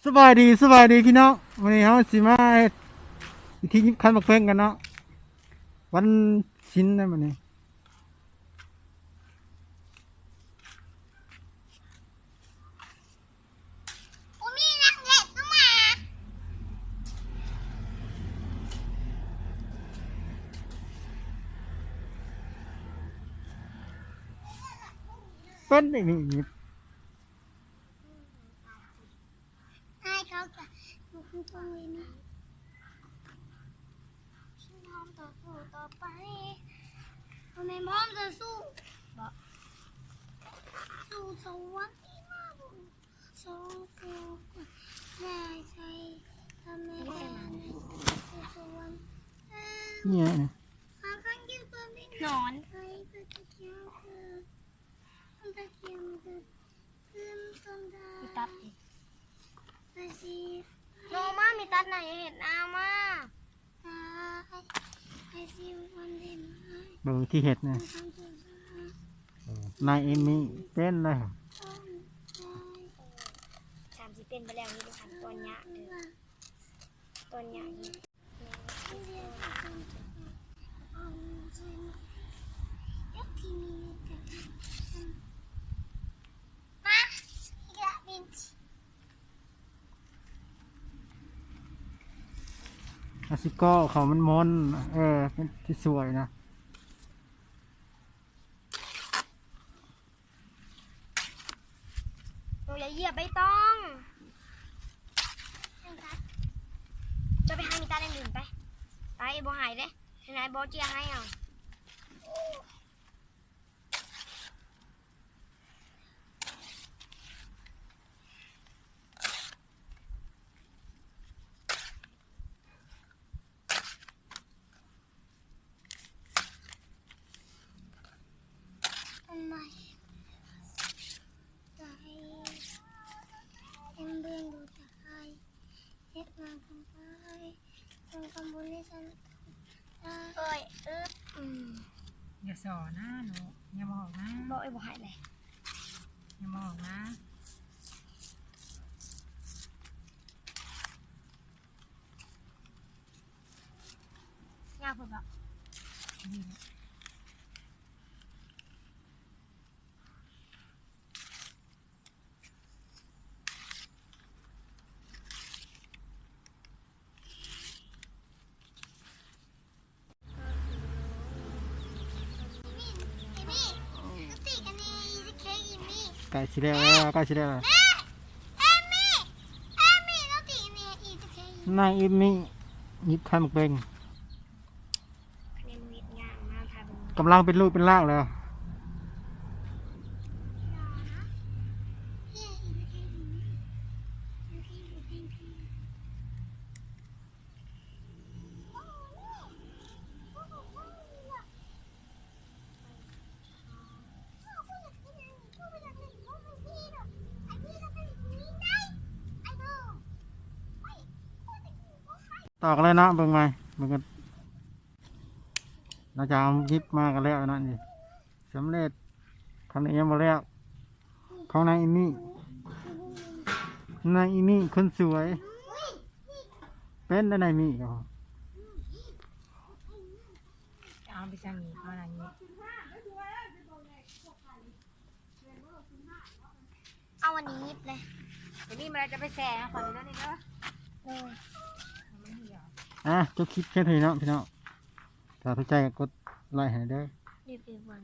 สบายดีพี่น้องวันนี้เขาสิมาเฮ็ดพิธียิบคันบักเพ่งกันเนาะวันศีลนะมันนี้เป็นได้นี่ยิบให้เขาจะดูคือตรงนี้ฉันพร้อมต่อสู้ต่อไปทำไมพร้อมจะสู้บอกสู้สวรรค์ที่มาบุญสองตัวแม่ใจทำไมแม่ในสู้สวรรค์เนี่ยหาข้างยืนตัวไม่นอนใครจะเกี่ยวคือมันจะเกี่ยวคือขึ้นต้นได้ตัดไปสิโนมามีตัดไหนเห็นเอามาไอซิววันเดนไ เบิ่งที่เห็ดนะนายเอมี่เป็นเลย สามสิเป็นไปแล้วนี่ดูคันตัวหยาตัวหยานี่ยกที่มีแต่มาอีกละบิน อาซิโก้เขามันมนเป็นที่สวยนะหนูอย่าเหยียบใบตองจะไปหามีตาแดงดื่นไปบ่หายเลยไหนบ่เจียให้เอาทำไมใจเอ็มเบื่อดูใจเอ็ดมาทำไปทำคำบุญให้ฉันเอ้ยอย่าสอนนะหนูอย่ามองนะบอกไอ้บ่หายเลย อย่ามองนะยากเพิ่นบอกนี่แหละไก่สีแดงแล้วไก่สีแดงแล้วนายเอมี่ยิบคันบักเพ่งกำลังเป็นลูกเป็นล่างแล้วตอกเลยนะเบิ่งไหมเบิ่งกันเราจะเอายิบมากันแล้วนั่นนี่สำเร็จทำนี้มาแล้วของนายเอมี่คนสวยเป็นได้นายมี่ก็ เอาไปสั่งนี่เอาอะไรนี้ เอาวันนี้ยิบเลย เดี๋ยวนี้มันจะไปแซ่ขอเลยนะนี่เนาะ จบคลิปแค่นี้เนาะพี่น้องถ้าสนใจก็กดไลค์ให้เด้อ รีบๆวัน